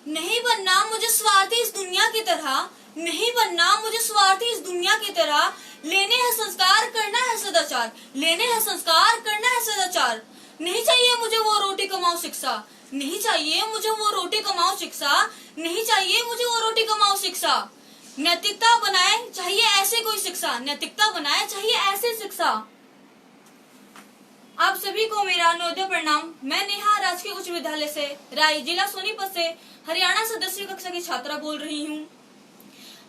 नहीं बनना मुझे स्वार्थी इस दुनिया की तरह, नहीं बनना मुझे स्वार्थी इस दुनिया की तरह। लेने हैं संस्कार, करना है सदाचार, लेने हैं संस्कार, करना है सदाचार। नहीं चाहिए मुझे वो रोटी कमाओ शिक्षा, नहीं चाहिए मुझे वो रोटी कमाओ शिक्षा, नहीं चाहिए मुझे वो रोटी कमाओ शिक्षा। नैतिकता बनाए चाहिए ऐसे कोई शिक्षा, नैतिकता बनाए चाहिए ऐसे शिक्षा। आप सभी को मेरा नवोदय प्रणाम। मैं नेहा राजकीय उच्च विद्यालय से राय जिला सोनीपत से हरियाणा सदस्य कक्षा की छात्रा बोल रही हूँ।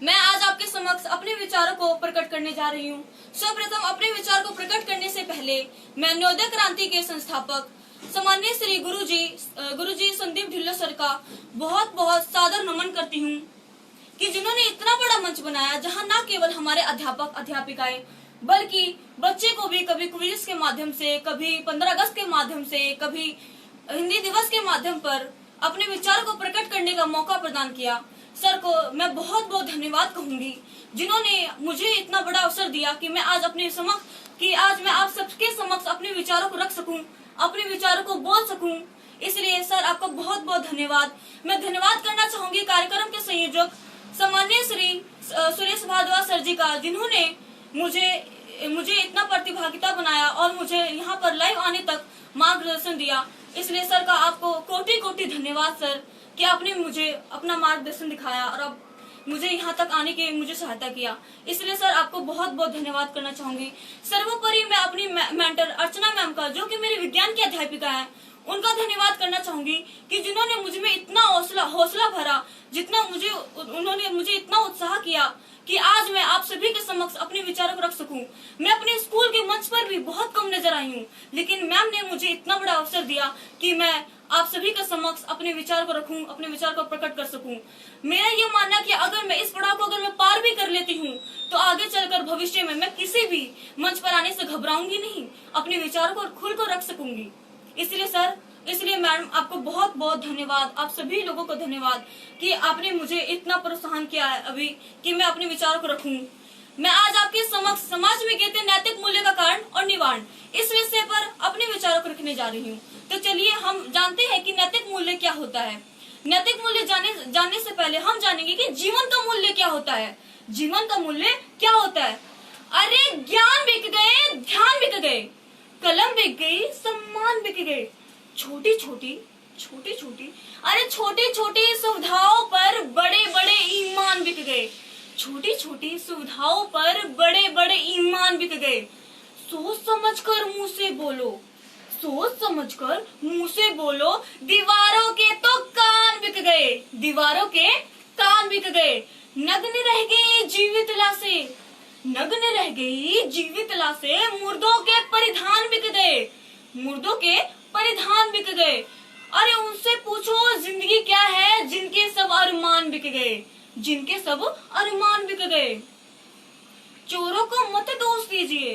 मैं आज आपके समक्ष अपने विचारों को प्रकट करने जा रही हूँ। सर्वप्रथम अपने विचार को प्रकट करने से पहले मैं नवोदय क्रांति के संस्थापक सम्माननीय श्री गुरुजी संदीप ढिल्लों सर का बहुत बहुत सादर नमन करती हूँ कि जिन्होंने इतना बड़ा मंच बनाया जहाँ न केवल हमारे अध्यापक अध्यापिकाएं बल्कि बच्चे को भी कभी क्विज के माध्यम से, कभी 15 अगस्त के माध्यम से, कभी हिंदी दिवस के माध्यम पर अपने विचार को प्रकट करने का मौका प्रदान किया। सर को मैं बहुत बहुत धन्यवाद कहूंगी जिन्होंने मुझे इतना बड़ा अवसर दिया कि मैं आज आज मैं आप सबके समक्ष अपने विचारों को रख सकूं, अपने विचारों को बोल सकूं। इसलिए सर आपका बहुत बहुत धन्यवाद। मैं धन्यवाद करना चाहूंगी कार्यक्रम के संयोजक सम्माननीय श्री सुरेश भारद्वाज सर जी का, जिन्होंने मुझे इतना प्रतिभागिता बनाया और मुझे यहाँ पर लाइव आने तक मार्गदर्शन दिया। इसलिए सर का आपको कोटि कोटि धन्यवाद सर कि आपने मुझे अपना मार्गदर्शन दिखाया और अब मुझे यहाँ तक आने की मुझे सहायता किया। इसलिए सर आपको बहुत बहुत धन्यवाद करना चाहूंगी। सर्वोपरि मैं अपनी मेंटर अर्चना मैम का, जो कि मेरी विज्ञान की अध्यापिका है, उनका धन्यवाद करना चाहूंगी कि जिन्होंने मुझ में इतना हौसला भरा, उन्होंने मुझे इतना उत्साह किया कि आज मैं आप सभी के समक्ष अपने विचारों को रख सकूं। मैं अपने स्कूल के मंच पर भी बहुत कम नजर आई हूँ, लेकिन मैम ने मुझे इतना बड़ा अवसर दिया कि मैं आप सभी के समक्ष अपने विचार को रखूं, अपने विचार को प्रकट कर सकूं। मेरा ये मानना कि अगर मैं इस पड़ाव को मैं पार भी कर लेती हूँ तो आगे चलकर भविष्य में मैं किसी भी मंच पर आने से घबराऊंगी नहीं, अपने विचारों को खुल कर रख सकूंगी। इसलिए मैडम आपको बहुत बहुत धन्यवाद, आप सभी लोगों को धन्यवाद कि आपने मुझे इतना प्रोत्साहन किया है अभी कि मैं अपने विचारों को रखूं। मैं आज आपके समक्ष समाज में गिरते नैतिक मूल्य का कारण और निवारण इस विषय पर अपने विचारों को रखने जा रही हूँ। तो चलिए हम जानते हैं कि नैतिक मूल्य क्या होता है। नैतिक मूल्य जानने से पहले हम जानेंगे कि जीवन का मूल्य क्या होता है। जीवन का मूल्य क्या होता है? अरे ज्ञान बिक गए, ध्यान बिक गए, कलम बिक गई, सम्मान बिक गए, छोटी छोटी सुविधाओं पर बड़े बड़े ईमान बिक गए, छोटी छोटी सुविधाओं पर बड़े बड़े ईमान बिक गए। सोच समझकर मुंह से बोलो, सोच समझकर मुंह से बोलो, दीवारों के तो कान बिक गए, दीवारों के कान बिक गए। नग्न रह गई जीवित लाशें, नग्न रह गई जीवित लाशें, मुर्दों के परिधान बिक गए, मुर्दों के परिधान बिक गए। अरे उनसे पूछो जिंदगी क्या है, जिनके सब अरमान बिक गए, जिनके सब अरमान बिक गए। चोरों को मत दोष दीजिए,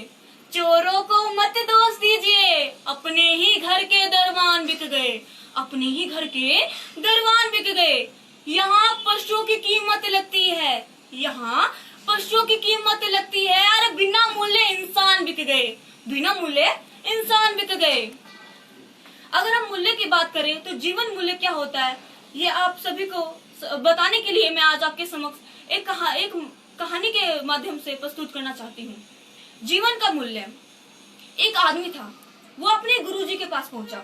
चोरों को मत दोष दीजिए, अपने ही घर के दरवान बिक गए, अपने ही घर के दरवान बिक गए। यहाँ पशुओं की कीमत लगती है, यहाँ पशुओं की कीमत लगती है। अरे बिना मूल्य इंसान बिक गए, बिना मूल्य इंसान बिक गए। अगर हम मूल्य की बात करें तो जीवन मूल्य क्या होता है, ये आप सभी को बताने के लिए मैं आज आपके समक्ष एक कहानी के माध्यम से प्रस्तुत करना चाहती हूँ। जीवन का मूल्य। एक आदमी था, वो अपने गुरुजी के पास पहुंचा।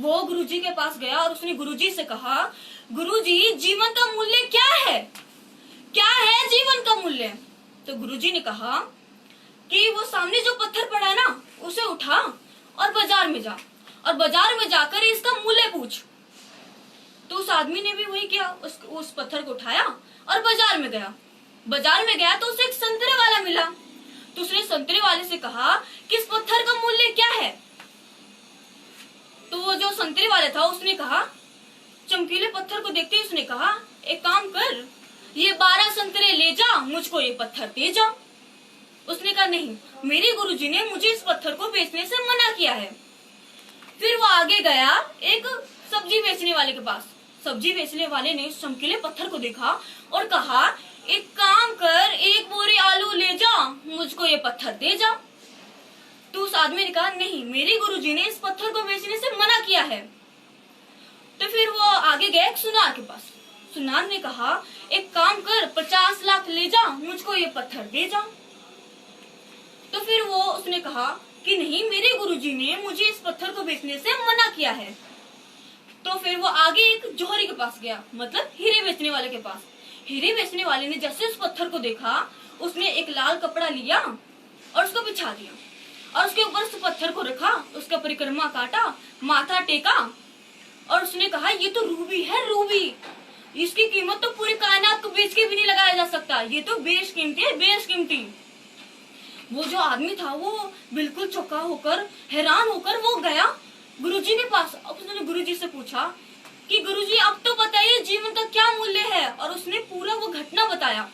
वो गुरुजी के पास गया और उसने गुरुजी से कहा, गुरुजी जीवन का मूल्य क्या है, क्या है जीवन का मूल्य? तो गुरुजी ने कहा कि वो सामने जो पत्थर पड़ा है ना, उसे उठा और बाजार में जा, और बाजार में जाकर इसका मूल्य पूछ। तो उस आदमी ने भी वही किया, उस पत्थर को उठाया और बाजार में गया। बाजार में गया तो उसे एक संतरे वाला मिला। तो उसने संतरे वाले से कहा कि इस पत्थर का मूल्य क्या है? तो वो जो संतरे वाले था उसने कहा, चमकीले पत्थर को देखते ही उसने कहा, एक काम कर, ये 12 संतरे ले जा, मुझको ये पत्थर दे जा। उसने कहा नहीं, मेरे गुरुजी ने मुझे इस पत्थर को बेचने से मना किया है। फिर वो आगे गया एक सब्जी बेचने वाले के पास। सब्जी बेचने वाले ने उस चमकीले पत्थर को देखा और कहा, एक काम कर, एक बोरी आलू ले जा, मुझको ये पत्थर दे जा। तो उस आदमी ने कहा नहीं, मेरे गुरुजी ने इस पत्थर को बेचने से मना किया है। तो फिर वो आगे गया एक सुनार के पास। सुनार ने कहा, एक काम कर, 50 लाख ले जा, मुझको ये पत्थर दे जा। तो फिर वो उसने कहा कि नहीं, मेरे गुरुजी ने मुझे इस पत्थर को बेचने से मना किया है। तो फिर वो आगे एक जोहरी के पास गया, मतलब हीरे बेचने वाले के पास। हीरे बेचने वाले ने जैसे उस पत्थर को देखा, उसने एक लाल कपड़ा लिया और उसको बिछा दिया और उसके ऊपर उस पत्थर को रखा, उसका परिक्रमा काटा, माथा टेका और उसने कहा, ये तो रूबी है, रूबी, इसकी कीमत तो पूरी कायनात को बेच के भी नहीं लगाया जा सकता, ये तो बेशकीमती है, बेशकीमती। वो जो आदमी था वो बिल्कुल चौंका होकर, हैरान होकर वो गया गुरुजी के पास। अब उसने गुरुजी से पूछा कि गुरुजी अब तो बताइए जीवन का क्या मूल्य है, और उसने पूरा वो घटना बताया।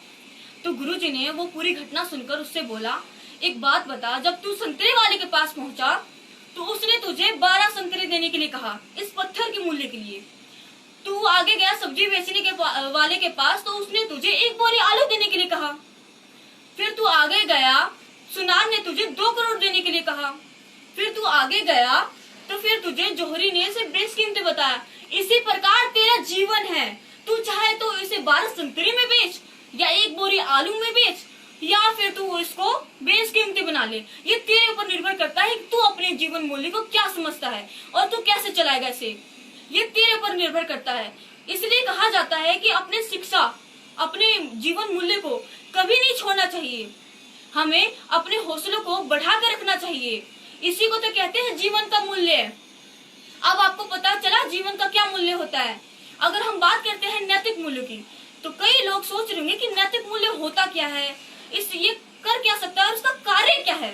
तो गुरुजी ने वो पूरी घटना सुनकर उससे बोला, एक बात बता, जब तू संतरे वाले के पास पहुंचा तो उसने तुझे 12 संतरे देने के लिए कहा, इस पत्थर के मूल्य के लिए। तू आगे गया सब्जी बेचने के वाले के पास तो उसने तुझे 1 बोरी आलू देने के लिए कहा। फिर तू आगे गया, सुनार ने तुझे 2 करोड़ देने के लिए कहा। फिर तू आगे गया तो फिर तुझे जोहरी ने इसे बेशकीमती बताया। इसी प्रकार तेरा जीवन है, तू चाहे तो इसे 12 संतरे में बेच या 1 बोरी आलू में बेच, या फिर तू इसको बेशकीमती बना ले। ये तेरे ऊपर निर्भर करता है कि तू अपने जीवन मूल्य को क्या समझता है और तू कैसे चलाएगा इसे, ये तेरे ऊपर निर्भर करता है। इसलिए कहा जाता है कि अपने शिक्षा, अपने जीवन मूल्य को कभी नहीं छोड़ना चाहिए, हमें अपने हौसलों को बढ़ा कर रखना चाहिए। इसी को तो कहते हैं जीवन का मूल्य। अब आपको पता चला जीवन का क्या मूल्य होता है। अगर हम बात करते हैं नैतिक मूल्य की, तो कई लोग सोच रहे होंगे कि नैतिक मूल्य होता क्या है, ये कर क्या सकता है और उसका कार्य क्या है।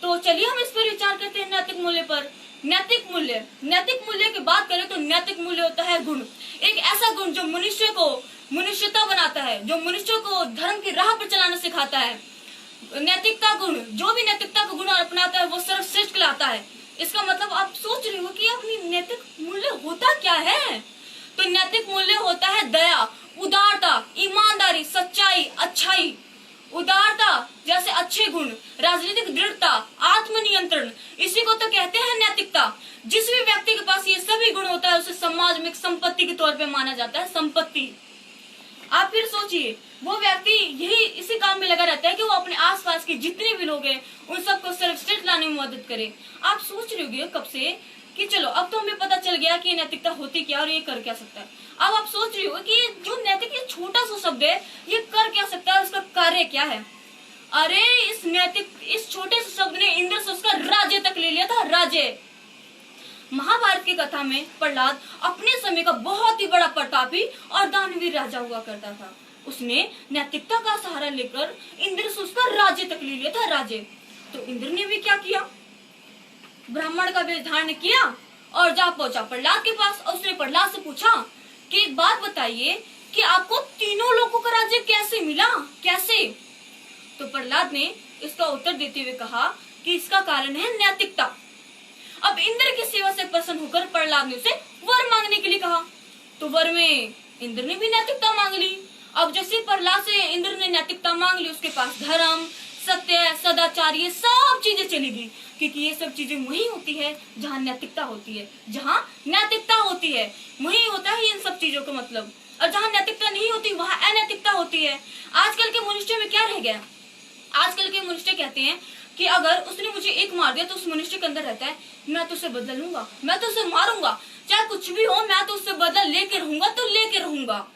तो चलिए हम इस पर विचार करते हैं, नैतिक मूल्य पर। नैतिक मूल्य की बात करें तो नैतिक मूल्य होता है गुण, एक ऐसा गुण जो मनुष्य को मनुष्यता बनाता है, जो मनुष्य को धर्म की राह पर चलाना सिखाता है। नैतिकता गुण, जो भी नैतिकता का गुण अपनाता है वो सर्वश्रेष्ठ कहलाता है। इसका मतलब आप सोच रहे हो कि अपनी नैतिक मूल्य होता क्या है। तो नैतिक मूल्य होता है दया, उदारता, ईमानदारी, सच्चाई, अच्छाई। उदारता जैसे अच्छे गुण, राजनीतिक दृढ़ता, आत्मनियंत्रण, इसी को तो कहते हैं नैतिकता। जिस भी व्यक्ति के पास ये सभी गुण होता है उसे समाज में एक संपत्ति के तौर पे माना जाता है, संपत्ति। आप फिर सोचिए, वो व्यक्ति यही इसी काम में लगा रहता है कि वो अपने आसपास के जितने भी लोग हैं उन सबको सर्वश्रेष्ठ लाने में मदद करे। आप सोच रहे होंगे कब से कि चलो अब तो हमें पता चल गया कि नैतिकता होती क्या और ये कर क्या सकता है। अब आप सोच रहे हो कि जो नैतिक ये छोटा सा शब्द है ये कर क्या सकता है, उसका कार्य क्या है। अरे इस छोटे से शब्द ने इंद्र से उसका राज्य तक ले लिया था, राज्य। महाभारत की कथा में प्रहलाद अपने समय का बहुत ही बड़ा प्रतापी और दानवीर राजा हुआ करता था। उसने नैतिकता का सहारा लेकर इंद्र से उसका राज्य तक ले लिया था, राज्य। तो इंद्र ने भी क्या किया, ब्राह्मण का वेश धारण किया और जा पहुंचा प्रहलाद के पास। और उसने प्रहलाद से पूछा कि एक बात बताइए कि आपको तीनों लोगों का राज्य कैसे मिला, कैसे। तो प्रहलाद ने इसका उत्तर देते हुए कहा कि इसका कारण है नैतिकता। अब इंद्र की सेवा से प्रसन्न होकर प्रहलाद ने उसे वर मांगने के लिए कहा। तो वर में इंद्र ने भी नैतिकता मांग ली। अब जैसे प्रहलाद से इंद्र ने नैतिकता मांग ली, उसके पास धर्म, सत्य, सदाचार, ये सब चीजें चली गई, क्योंकि ये सब चीजें वही होती है जहाँ नैतिकता होती है। जहाँ नैतिकता होती है वही होता है इन सब चीजों का मतलब, और जहाँ नैतिकता नहीं होती वहाँ अनैतिकता होती है। आजकल के मनुष्य में क्या रह गया, आजकल के मनुष्य कहते हैं कि अगर उसने मुझे एक मार दिया तो उस मनुष्य के अंदर रहता है, मैं तो उसे बदला लूंगा, मैं तो उसे मारूंगा, चाहे कुछ भी हो, मैं तो उससे बदला लेके रहूंगा तो लेके रहूंगा।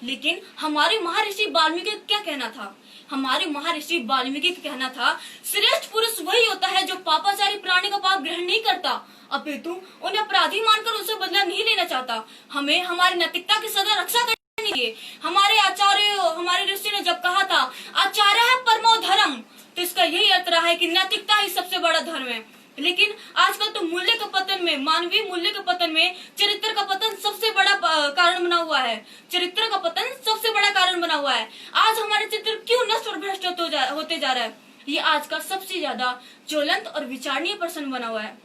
लेकिन हमारे महर्षि वाल्मीकि का क्या कहना था, हमारे महर्षि वाल्मीकि का कहना था, श्रेष्ठ पुरुष वही होता है जो पापाचारी प्राणी का पाप ग्रहण नहीं करता, अपितु उन्हें अपराधी मानकर उनसे बदला नहीं लेना चाहता। हमें हमारी नैतिकता की सदा रक्षा करनी चाहिए। हमारे आचार्य, हमारे ऋषि ने जब कहा था आचार्य है परमो धर्म, तो इसका यही अर्थ रहा है कि नैतिकता ही सबसे बड़ा धर्म है। लेकिन आजकल तो मूल्य का पतन में, मानवीय मूल्य के पतन में चरित्र का पतन सबसे बड़ा कारण बना हुआ है। चरित्र का पतन सबसे बड़ा कारण बना हुआ है। आज हमारे चित्र क्यों नष्ट और भ्रष्ट होते जा रहा है, ये आज का सबसे ज्यादा ज्वलंत और विचारणीय प्रश्न बना हुआ है।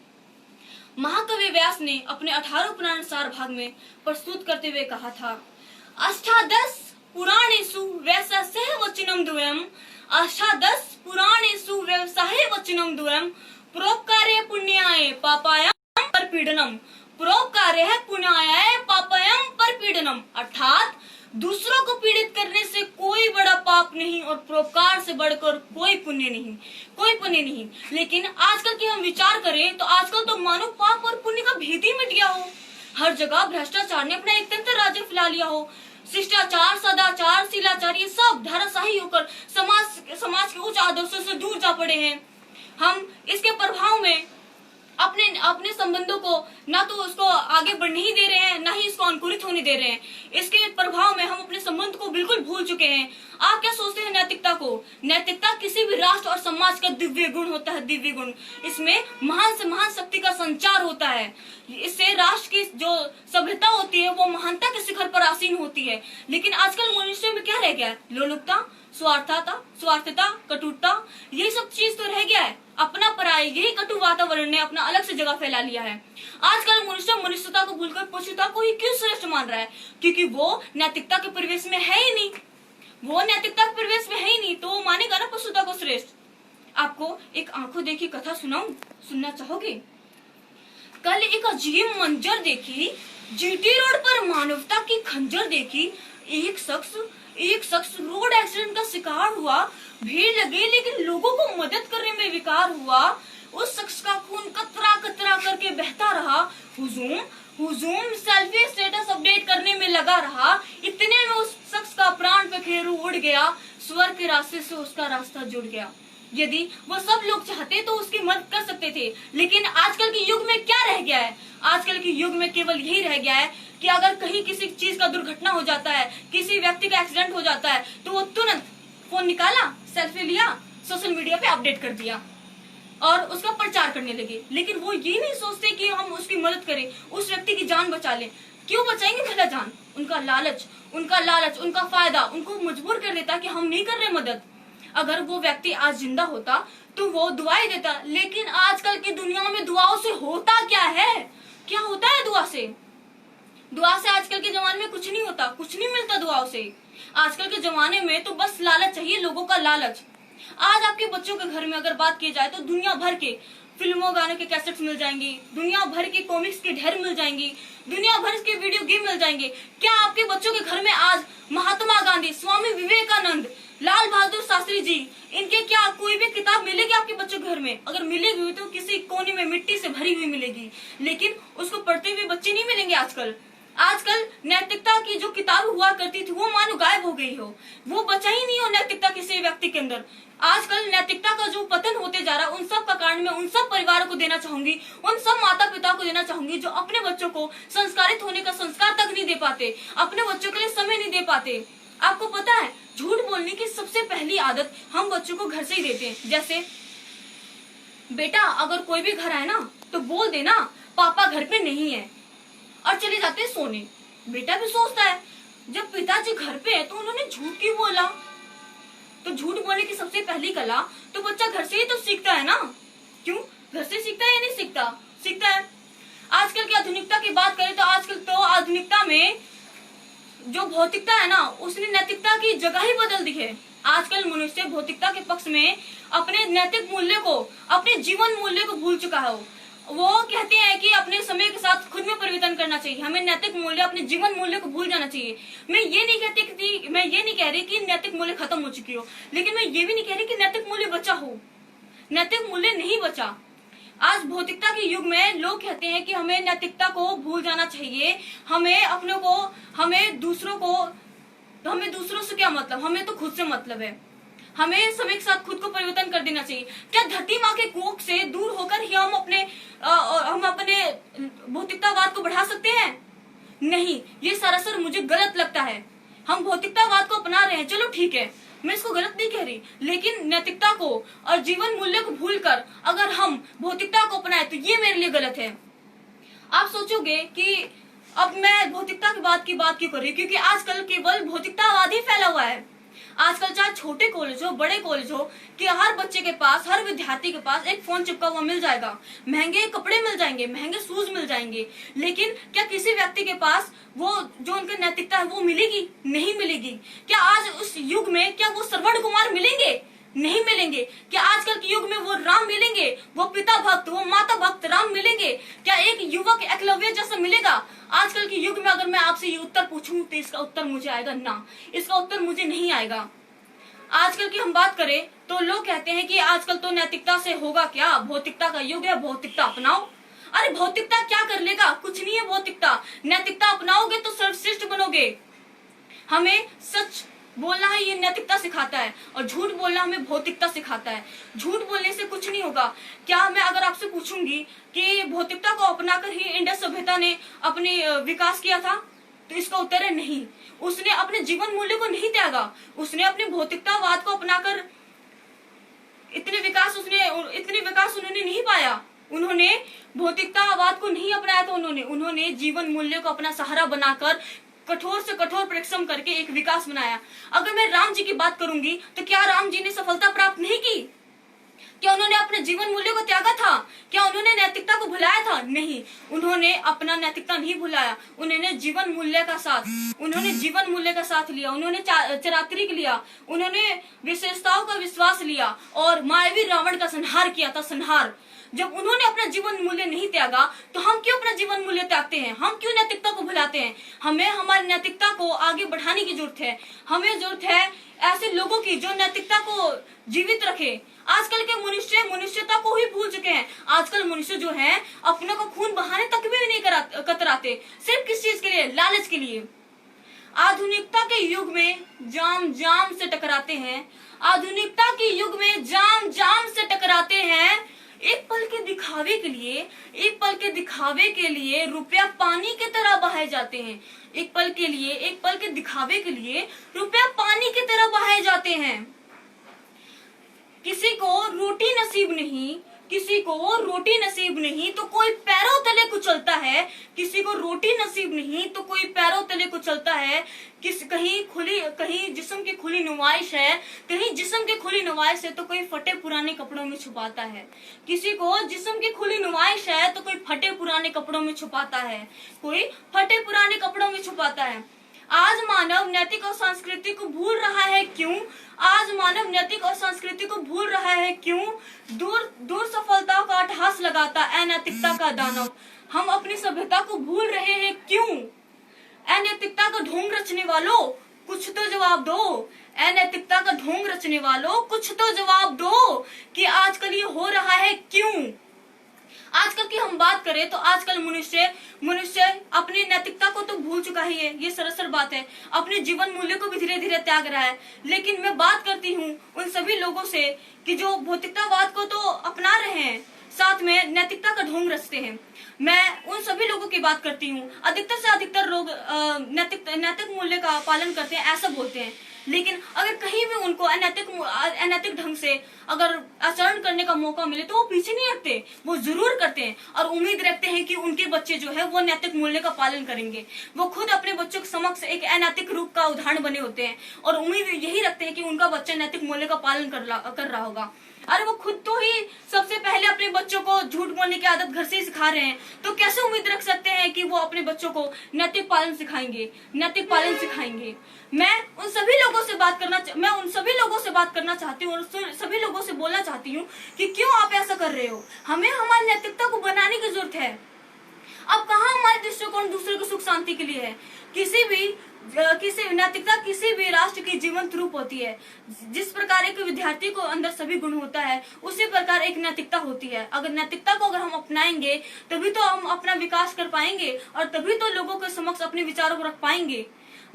महाकवि व्यास ने अपने 18 पुराण सार भाग में प्रस्तुत करते हुए कहा था, अष्टादश पुराणेषु वैशस्य वचनम द्वयम्, अष्टादश पुराणेषु व्यवसाय वचनम द्वयम्, प्रोपकारे पुण्याय पापायाम परपीडनम, परोपकार्यः पुण्याय पापयम् परपीडनम, अर्थात दूसरों को पीड़ित करने से कोई बड़ा पाप नहीं और परोपकार से बढ़कर कोई पुण्य नहीं, कोई पुण्य नहीं। लेकिन आजकल की हम विचार करें तो आजकल तो मानो पाप और पुण्य का भेद ही मिट गया हो। हर जगह भ्रष्टाचार ने अपना एक तंत्र राज्य फैला लिया हो। शिष्टाचार, सदाचार, शिलाचार ये सब धराशायी होकर समाज के उच्च आदर्शों से दूर जा पड़े हैं। हम इसके प्रभाव में अपने संबंधों को ना तो उसको आगे बढ़ने ही दे रहे हैं, ना ही इसको अंकुरित होने दे रहे हैं। इसके प्रभाव में हम अपने संबंध को बिल्कुल भूल चुके हैं। आप क्या सोचते हैं नैतिकता को? नैतिकता किसी भी राष्ट्र और समाज का दिव्य गुण होता है, दिव्य गुण। इसमें महान से महान शक्ति का संचार होता है। इससे राष्ट्र की जो सभ्यता होती है वो महानता के शिखर पर आसीन होती है। लेकिन आजकल मनुष्य में क्या रह गया है? लोलुपता, स्वार्थता, कटुता, यही सब चीज तो रह गया है। अपना पराया, यही कटु वातावरण ने अपना अलग से जगह फैला लिया है। आजकल मनुष्य मनुष्यता को भूलकर पशुता को ही क्यों श्रेष्ठ मान रहा है? क्योंकि वो नैतिकता के परिवेश में है ही नहीं। वो नैतिकता के परिवेश में है ही नहीं तो वो मानेगा ना पशुता को श्रेष्ठ। आपको एक आंखों देखी कथा सुनाऊं, सुनना चाहोगे? कल एक अजीब मंजर देखी, जीटी रोड पर मानवता की खंजर देखी। एक शख्स रोड एक्सीडेंट का शिकार हुआ। भीड़ लगी लेकिन लोगों को मदद करने में विकार हुआ। उस शख्स का खून कतरा कतरा करके बहता रहा। हुजूम सेल्फी स्टेटस अपडेट करने में लगा रहा। इतने में उस शख्स का प्राण पखेरु उड़ गया। स्वर्ग के रास्ते से उसका रास्ता जुड़ गया। यदि वो सब लोग चाहते तो उसकी मदद कर सकते थे। लेकिन आजकल के युग में क्या रह गया है? आजकल के युग में केवल यही रह गया है कि अगर कहीं किसी चीज का दुर्घटना हो जाता है, किसी व्यक्ति का एक्सीडेंट हो जाता है तो वो तुरंत फोन निकाला, सेल्फी लिया, सोशल मीडिया पे अपडेट कर दिया और उसका प्रचार करने लगे। लेकिन वो ये नहीं सोचते कि हम उसकी मदद करें, उस व्यक्ति की जान बचा लें। क्यों बचाएंगे भला जान? उनका लालच, उनका फायदा उनको मजबूर कर देता कि हम नहीं कर रहे मदद। अगर वो व्यक्ति आज जिंदा होता तो वो दुआएं देता। लेकिन आजकल की दुनिया में दुआओं से होता क्या है? क्या होता है दुआ से? दुआ से आजकल के जमाने में कुछ नहीं होता, कुछ नहीं मिलता दुआओं से। आजकल के जमाने में तो बस लालच चाहिए, लोगों का लालच। आज आपके बच्चों के घर में अगर बात की जाए तो दुनिया भर के फिल्मों गानों के कैसेट्स मिल जाएंगी, दुनिया भर के कॉमिक्स के ढेर मिल जाएंगी, दुनिया भर के वीडियो गेम मिल जाएंगे। क्या आपके बच्चों के घर में आज महात्मा गांधी, स्वामी विवेकानंद, लाल बहादुर शास्त्री जी, इनके क्या कोई भी किताब मिलेगी आपके बच्चों के घर में? अगर मिलेगी तो किसी कोने में मिट्टी से भरी हुई मिलेगी। लेकिन उसको पढ़ते हुए बच्चे नहीं मिलेंगे आजकल नैतिकता की जो किताब हुआ करती थी वो मानो गायब हो गई हो, वो बचा ही नहीं हो नैतिकता किसी व्यक्ति के अंदर। आजकल नैतिकता का जो पतन होते जा रहा है, उन सब का कारण मैं उन सब परिवारों को देना चाहूंगी, उन सब माता पिता को देना चाहूंगी जो अपने बच्चों को संस्कारित होने का संस्कार तक नहीं दे पाते, अपने बच्चों के लिए समय नहीं दे पाते। आपको पता है झूठ बोलने की सबसे पहली आदत हम बच्चों को घर से ही देते हैं। जैसे बेटा अगर कोई भी घर आए ना तो बोल देना पापा घर पे नहीं है, और चले जाते हैं सोने। बेटा भी सोचता है जब पिताजी घर पे है तो उन्होंने झूठ क्यों बोला? तो झूठ बोलने की सबसे पहली कला तो बच्चा घर से ही तो सीखता है ना। क्यों? घर से सीखता है या नहीं सीखता? सीखता है। आजकल की आधुनिकता की बात करें तो आजकल तो आधुनिकता में जो भौतिकता है ना उसने नैतिकता की जगह ही बदल दी है। आजकल मनुष्य भौतिकता के पक्ष में अपने नैतिक मूल्य को, अपने जीवन मूल्य को भूल चुका है। वो कहते हैं कि अपने समय के साथ खुद में परिवर्तन करना चाहिए, हमें नैतिक मूल्य, अपने जीवन मूल्य को भूल जाना चाहिए। मैं ये नहीं कह रही कि नैतिक मूल्य खत्म हो चुकी हो, लेकिन मैं ये भी नहीं कह रही कि नैतिक मूल्य बचा हो। नैतिक मूल्य नहीं बचा। आज भौतिकता के युग में लोग कहते हैं कि हमें नैतिकता को भूल जाना चाहिए, हमें दूसरों से क्या मतलब, हमें तो खुद से मतलब है, हमें समय के साथ खुद को परिवर्तन कर देना चाहिए। क्या धरती माँ के कोख से दूर होकर ही हम अपने भौतिकतावाद को बढ़ा सकते हैं? नहीं, ये सरासर मुझे गलत लगता है। हम भौतिकतावाद को अपना रहे हैं, चलो ठीक है, मैं इसको गलत नहीं कह रही, लेकिन नैतिकता को और जीवन मूल्य को भूलकर अगर हम भौतिकता को अपनाए तो ये मेरे लिए गलत है। आप सोचोगे कि अब मैं भौतिकता की बात क्यों कर रही हूँ? क्योंकि आजकल केवल भौतिकतावाद ही फैला हुआ है। आजकल चाहे छोटे कॉलेज हो, बड़े कॉलेज हो, कि हर बच्चे के पास, हर विद्यार्थी के पास एक फोन चिपका हुआ मिल जाएगा, महंगे कपड़े मिल जाएंगे, महंगे शूज मिल जाएंगे। लेकिन क्या किसी व्यक्ति के पास वो जो उनकी नैतिकता है वो मिलेगी? नहीं मिलेगी। क्या आज उस युग में क्या वो श्रवण कुमार मिलेंगे? नहीं मिलेंगे। क्या आजकल के युग में वो राम मिलेंगे, वो पिता भक्त, वो माता भक्त राम मिलेंगे? क्या एक युवक एकलव्य जैसा मिलेगा? आजकल के युग में अगर मैं आपसे ये उत्तर पूछूं तो इसका उत्तर मुझे आएगा ना, इसका उत्तर मुझे नहीं आएगा। आजकल की हम बात करें तो लोग कहते हैं कि आजकल तो नैतिकता से होगा क्या, भौतिकता का युग है, भौतिकता अपनाओ। अरे भौतिकता क्या कर लेगा? कुछ नहीं है भौतिकता। नैतिकता अपनाओगे तो सर्वश्रेष्ठ बनोगे। हमें सच बोलना है, ये नैतिकता सिखाता है, और झूठ बोलना हमें भौतिकता सिखाता है। झूठ बोलने से कुछ नहीं होगा। क्या मैं अगर आपसे पूछूंगी कि भौतिकता को अपनाकर ही इंडस सभ्यता ने अपने विकास किया था, तो इसका उत्तर है नहीं। उसने अपने जीवन मूल्य को नहीं त्यागा, उसने अपने भौतिकतावाद को अपनाकर इतने विकास उन्होंने नहीं पाया। उन्होंने भौतिकतावाद को नहीं अपनाया था, उन्होंने जीवन मूल्य को अपना सहारा बनाकर कठोर से कठोर परिश्रम करके एक विकास बनाया। अगर मैं राम जी की बात करूंगी तो क्या राम जी ने सफलता प्राप्त नहीं की? क्या उन्होंने अपने जीवन मूल्य को त्यागा था? क्या उन्होंने नैतिकता को भुलाया था? नहीं, उन्होंने अपना नैतिकता नहीं भुलाया। उन्होंने जीवन मूल्य का साथ लिया, उन्होंने चारित्रिक लिया, उन्होंने विशेषताओं का विश्वास लिया और मायावी रावण का संहार किया था। संहार जब उन्होंने अपना जीवन मूल्य नहीं त्यागा तो हम क्यों अपना जीवन मूल्य त्यागते हैं? हम क्यों नैतिकता को भुलाते हैं? हमें हमारी नैतिकता को आगे बढ़ाने की जरूरत है। हमें जरूरत है ऐसे लोगों की जो नैतिकता को जीवित रखे। आजकल के मनुष्यता को ही भूल चुके हैं। आजकल मनुष्य जो है अपने को खून बहाने तक भी नहीं कतराते, सिर्फ किस चीज के लिए? लालच के लिए। आधुनिकता के युग में जाम से टकराते हैं। आधुनिकता के युग में जाम से टकराते हैं। एक पल के दिखावे के लिए रुपया पानी की तरह बहाए जाते हैं। एक पल के दिखावे के लिए रुपया पानी की तरह बहाए जाते हैं। किसी को रोटी नसीब नहीं तो कोई पैरों तले कुचलता है। किसी को रोटी नसीब नहीं तो कोई पैरों तले कुचलता है। कहीं जिस्म की खुली नुमाइश है तो कोई फटे पुराने कपड़ों में छुपाता है। किसी को जिस्म की खुली नुमाइश है तो कोई फटे पुराने कपड़ों में छुपाता है। आज मानव नैतिक और संस्कृति को भूल रहा है क्यों? दूर सफलताओं का अट्टहास लगाता अनैतिकता का दानव। हम अपनी सभ्यता को भूल रहे हैं क्यों? अनैतिकता का ढोंग रचने वालों कुछ तो जवाब दो कि आजकल ये हो रहा है क्यों? आजकल की हम बात करें तो आजकल मनुष्य अपनी नैतिकता को तो भूल चुका ही है, ये सरासर बात है। अपने जीवन मूल्य को भी धीरे धीरे त्याग रहा है। लेकिन मैं बात करती हूँ उन सभी लोगों से कि जो भौतिकतावाद को तो अपना रहे हैं, साथ में नैतिकता का ढोंग रचते हैं। मैं उन सभी लोगों की बात करती हूँ। अधिकतर से अधिकतर लोग नैतिक मूल्य का पालन करते हैं, ऐसा बोलते हैं। लेकिन अगर कहीं भी उनको अनैतिक ढंग से अगर आचरण करने का मौका मिले तो वो पीछे नहीं हटते, वो जरूर करते हैं और उम्मीद रखते हैं कि उनके बच्चे जो है वो नैतिक मूल्य का पालन करेंगे। वो खुद अपने बच्चों के समक्ष एक अनैतिक रूप का उदाहरण बने होते हैं और उम्मीद यही रखते हैं कि उनका बच्चा नैतिक मूल्य का पालन कर रहा होगा। अरे वो खुद तो ही सबसे पहले अपने बच्चों को झूठ बोलने की आदत घर से ही सिखा रहे हैं, तो कैसे उम्मीद रख सकते हैं कि वो अपने बच्चों को नैतिक पालन सिखाएंगे। मैं उन सभी लोगों से बात करना चाहती हूँ और सभी लोगों से बोलना चाहती हूँ कि क्यों आप ऐसा कर रहे हो? हमें हमारी नैतिकता को बनाने की जरूरत है। अब कहाँ हमारे दृष्टिकोण दूसरे को सुख शांति के लिए है? नैतिकता किसी भी राष्ट्र की जीवंत रूप होती है। जिस प्रकार एक विद्यार्थी को अंदर सभी गुण होता है, उसी प्रकार एक नैतिकता होती है। अगर नैतिकता को हम अपनाएंगे तभी तो हम अपना विकास कर पाएंगे और तभी तो लोगों के समक्ष अपने विचारों को रख पाएंगे।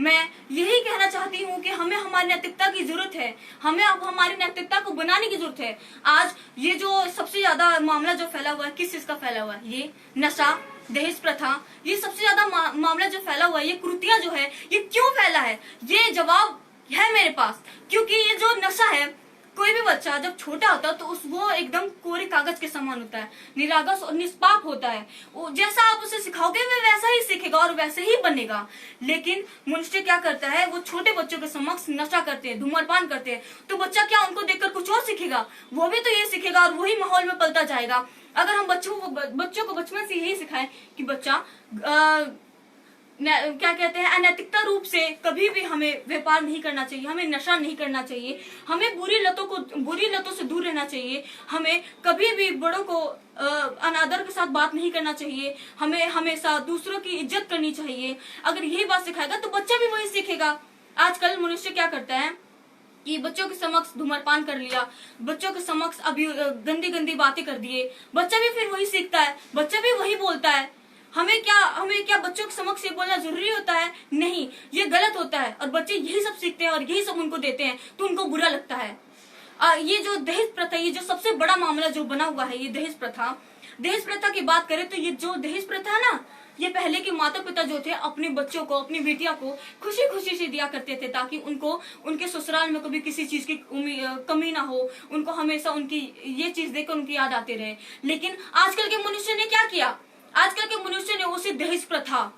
मैं यही कहना चाहती हूँ कि हमें हमारी नैतिकता की जरूरत है। हमें अब हमारी नैतिकता को बनाने की जरूरत है। आज ये जो सबसे ज्यादा मामला जो फैला हुआ है, किस चीज का फैला हुआ है? ये नशा, दहेज प्रथा, ये सबसे ज्यादा मामला जो फैला हुआ है, ये कुरीतियां जो है, ये क्यों फैला है? ये जवाब है मेरे पास। क्योंकि ये जो नशा है, कोई भी बच्चा जब छोटा होता है तो वो एकदम कोरे कागज के समान होता है, निरागस और निष्पाप होता है। जैसा आप उसे सिखाओगे वो वैसा ही सीखेगा और वैसे ही बनेगा। लेकिन मनुष्य क्या करता है? वो छोटे बच्चों के समक्ष नशा करते हैं, धूम्रपान करते हैं, तो बच्चा क्या उनको देखकर कुछ और सीखेगा? वो भी तो ये सीखेगा और वही माहौल में पलता जाएगा। अगर हम बच्चों को बचपन से यही सिखाएं कि बच्चा क्या कहते हैं, अनैतिकता रूप से कभी भी हमें व्यापार नहीं करना चाहिए, हमें नशा नहीं करना चाहिए, हमें बुरी लतों से दूर रहना चाहिए, हमें कभी भी बड़ों को अनादर के साथ बात नहीं करना चाहिए, हमें हमेशा दूसरों की इज्जत करनी चाहिए। अगर यही बात सिखाएगा तो बच्चा भी वही सीखेगा। आजकल मनुष्य क्या करता है कि बच्चों के समक्ष धूम्रपान कर लिया, बच्चों के समक्ष अभी गंदी गंदी बातें कर दिए, बच्चा भी फिर वही सीखता है, बच्चा भी वही बोलता है। हमें क्या बच्चों के समक्ष ये बोलना जरूरी होता है? नहीं, ये गलत होता है और बच्चे यही सब सीखते हैं और यही सब उनको देते हैं तो उनको बुरा लगता है। ये जो दहेज प्रथा, ये जो सबसे बड़ा मामला जो बना हुआ है, ये दहेज प्रथा की बात करें तो ये जो दहेज प्रथा है ना, ये पहले के माता पिता जो थे अपने बच्चों को, अपनी बेटियों को खुशी खुशी से दिया करते थे ताकि उनको उनके ससुराल में कभी किसी चीज की कमी ना हो, उनको हमेशा उनकी ये चीज देखकर उनकी याद आती रहे। लेकिन आजकल के मनुष्य ने क्या किया? आजकल के मनुष्य ने उसे दहेज प्रथा,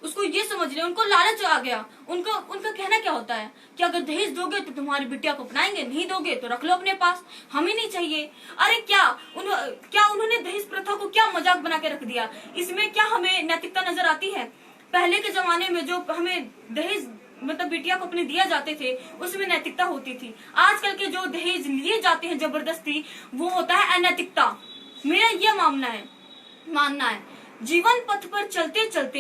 उसको ये समझ रहे, उनको लालच आ गया। उनका कहना क्या होता है कि अगर दहेज दोगे तो तुम्हारी बिटिया को अपनाएंगे, नहीं दोगे तो रख लो अपने पास, हमें नहीं चाहिए। अरे क्या उन्होंने दहेज प्रथा को क्या मजाक बना के रख दिया? इसमें क्या हमें नैतिकता नजर आती है? पहले के जमाने में जो हमें दहेज मतलब बिटिया को अपने दिया जाते थे उसमें नैतिकता होती थी। आजकल के जो दहेज लिए जाते हैं जबरदस्ती, वो होता है अनैतिकता। मेरा यह मानना है जीवन पथ पर चलते चलते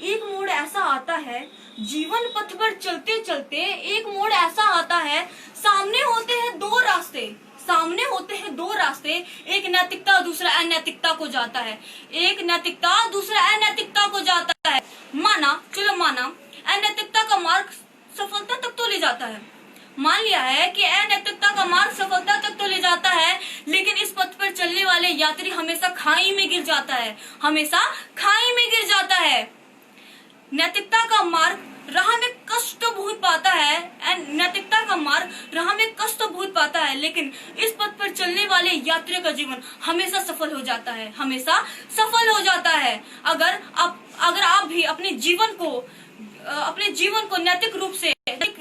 एक मोड़ ऐसा आता है, जीवन पथ पर चलते चलते एक मोड़ ऐसा आता है, सामने होते हैं दो रास्ते, एक नैतिकता दूसरा अनैतिकता को जाता है, एक नैतिकता दूसरा अनैतिकता को जाता है। माना अनैतिकता का मार्ग सफलता तक तो ले जाता है, मान लिया है कि अनैतिकता का मार्ग सफलता तक तो ले जाता है, लेकिन इस पथ पर चलने वाले यात्री हमेशा खाई में गिर जाता है। नैतिकता का मार्ग राह में कष्ट तो बहुत पाता है, लेकिन इस पथ पर चलने वाले यात्री का जीवन हमेशा सफल हो जाता है। अगर आप भी अपने जीवन को नैतिक रूप से,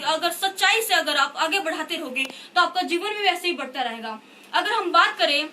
अगर सच्चाई से अगर आप आगे बढ़ाते रहोगे तो आपका जीवन भी वैसे ही बढ़ता रहेगा। अगर हम बात करें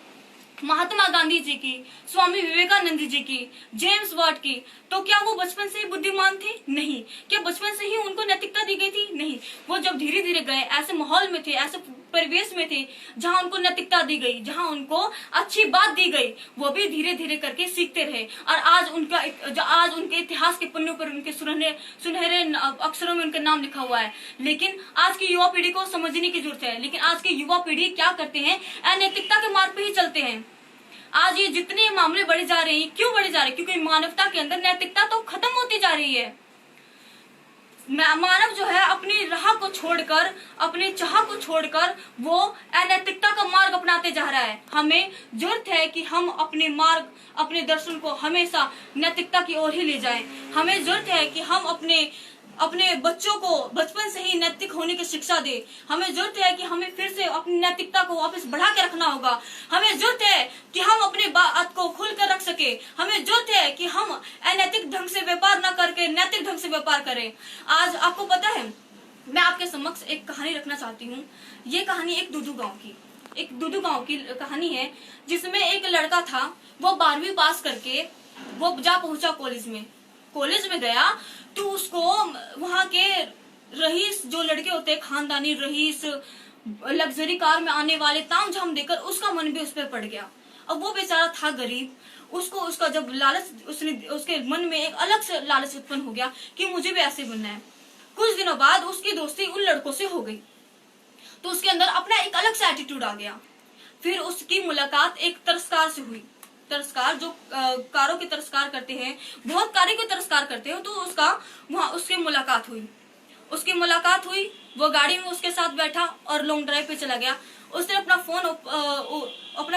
महात्मा गांधी जी की, स्वामी विवेकानंद जी की, जेम्स वाट की, तो क्या वो बचपन से ही बुद्धिमान थे? नहीं। क्या बचपन से ही उनको नैतिकता दी गई थी? नहीं। वो जब धीरे धीरे गए, ऐसे माहौल में थे, ऐसे परिवेश में थे जहां उनको नैतिकता दी गई, जहां उनको अच्छी बात दी गई, वो भी धीरे धीरे करके सीखते रहे और आज उनके इतिहास के पन्नों पर उनके सुनहरे अक्षरों में उनका नाम लिखा हुआ है। लेकिन आज की युवा पीढ़ी को समझने की जरूरत है। लेकिन आज की युवा पीढ़ी क्या करते हैं? अनैतिकता के मार्ग पे ही चलते हैं। आज ये जितने मामले बढ़े जा रहे हैं, क्यों बढ़े जा रहे हैं? क्योंकि मानवता के अंदर नैतिकता तो खत्म होती जा रही है। मानव जो है अपनी राह को छोड़कर, अपने चाह को छोड़कर वो अनैतिकता का मार्ग अपनाते जा रहा है। हमें जरूरत है कि हम अपने मार्ग, अपने दर्शन को हमेशा नैतिकता की ओर ही ले जाएं। हमें जरूरत है कि हम अपने बच्चों को बचपन से ही नैतिक होने की शिक्षा दे। हमें जरूरत है कि हमें फिर से अपनी नैतिकता को वापस बढ़ा के रखना होगा। हमें जरूरत है कि हम अपने बात को खुल कर रख सके। हमें जरूरत है कि हम अनैतिक ढंग से व्यापार न करके नैतिक ढंग से व्यापार करें। आज आपको पता है, मैं आपके समक्ष एक कहानी रखना चाहती हूँ। ये कहानी एक दुदू गाँव की कहानी है, जिसमें एक लड़का था। वो 12वीं पास करके वो जा पहुंचा कॉलेज में गया तो उसको वहां के रईस, जो लड़के होते हैं खानदानी रईस, लग्जरी कार में आने वाले, तामझाम देकर उसका मन भी उस पर पड़ गया। अब वो बेचारा था गरीब, उसका जब लालच, उसके मन में एक अलग से लालच उत्पन्न हो गया कि मुझे भी ऐसे बनना है। कुछ दिनों बाद उसकी दोस्ती उन लड़कों से हो गई तो उसके अंदर अपना एक अलग सा एटीट्यूड आ गया। फिर उसकी मुलाकात एक तरसकार से हुई। तरसकार जो कारों की तरसकार करते हैं, बहुत कारों की तरसकार करते हैं, तो उसकी मुलाकात हुई। वो गाड़ी में उसके साथ बैठा और लॉन्ग ड्राइव पे चला गया। उसने अपना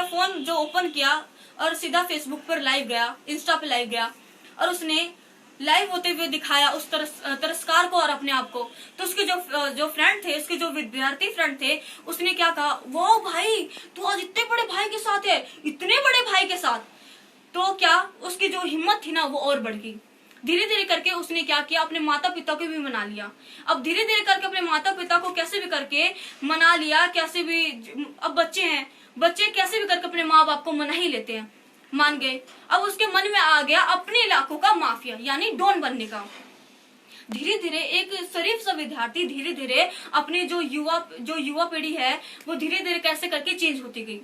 फोन जो ओपन किया और सीधा फेसबुक पर लाइव गया, इंस्टा पे लाइव गया और उसने लाइव होते हुए दिखाया उस तरसकार को और अपने आप को। तो उसके जो फ्रेंड थे, उसके जो विद्यार्थी फ्रेंड थे, उसने क्या कहा, वो भाई तू आज इतने बड़े भाई के साथ है, इतने बड़े भाई के साथ। तो क्या उसकी जो हिम्मत थी ना वो और बढ़ गई। धीरे धीरे करके उसने क्या किया, अपने माता पिता को भी मना लिया। अब धीरे धीरे करके अपने माता पिता को कैसे भी करके मना लिया, कैसे भी, अब बच्चे कैसे भी करके अपने माँ बाप को मना ही लेते हैं, मान गए। अब उसके मन में आ गया अपने इलाकों का माफिया यानी डॉन बनने का। धीरे धीरे एक शरीफ सा विद्यार्थी धीरे धीरे अपने जो युवा पीढ़ी है वो धीरे धीरे कैसे करके चेंज होती गई।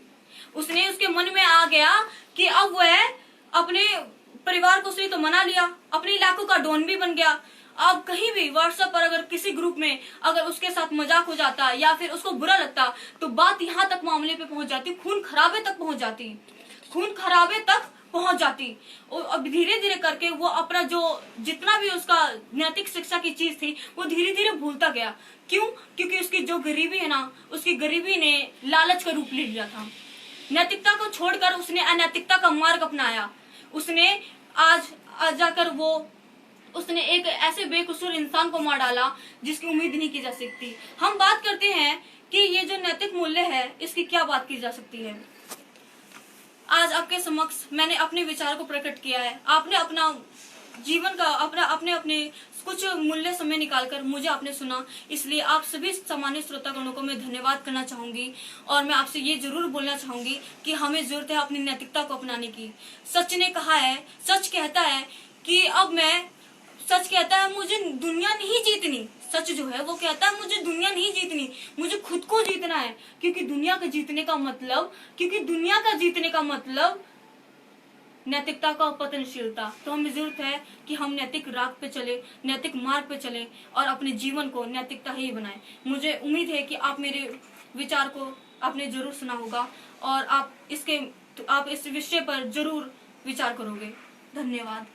उसके मन में आ गया कि अब वह अपने परिवार को उसने तो मना लिया, अपने इलाकों का डॉन भी बन गया। अब कहीं भी व्हाट्सएप पर अगर किसी ग्रुप में अगर उसके साथ मजाक हो जाता या फिर उसको बुरा लगता तो बात यहाँ तक मामले पे पहुंच जाती, खून खराबे तक पहुंच जाती। और अब धीरे धीरे करके वो अपना जो जितना भी उसका नैतिक शिक्षा की चीज थी वो धीरे धीरे भूलता गया। क्यों? क्योंकि उसकी जो गरीबी है ना, उसकी गरीबी ने लालच का रूप ले लिया था। नैतिकता को छोड़कर उसने अनैतिकता का मार्ग अपनाया। उसने आज जाकर उसने एक ऐसे बेकसूर इंसान को मार डाला जिसकी उम्मीद नहीं की जा सकती। हम बात करते हैं कि ये जो नैतिक मूल्य है इसकी क्या बात की जा सकती है। आज आपके समक्ष मैंने अपने विचार को प्रकट किया है। आपने अपना जीवन का अपने कुछ मूल्य समय निकालकर मुझे आपने सुना, इसलिए आप सभी सामान्य श्रोतागणों को मैं धन्यवाद करना चाहूंगी। और मैं आपसे ये जरूर बोलना चाहूंगी कि हमें जरूरत है अपनी नैतिकता को अपनाने की। सच ने कहा है, सच कहता है कि सच कहता है मुझे दुनिया नहीं जीतनी। सच जो है वो कहता है मुझे दुनिया नहीं जीतनी, मुझे खुद को जीतना है। क्योंकि दुनिया का जीतने का मतलब नैतिकता का अपतनशीलता। तो हमें जरूरत है कि हम नैतिक राह पे चले, नैतिक मार्ग पे चले और अपने जीवन को नैतिकता ही बनाएं। मुझे उम्मीद है कि आप मेरे विचार को आपने जरूर सुना होगा और आप इस विषय पर जरूर विचार करोगे। धन्यवाद।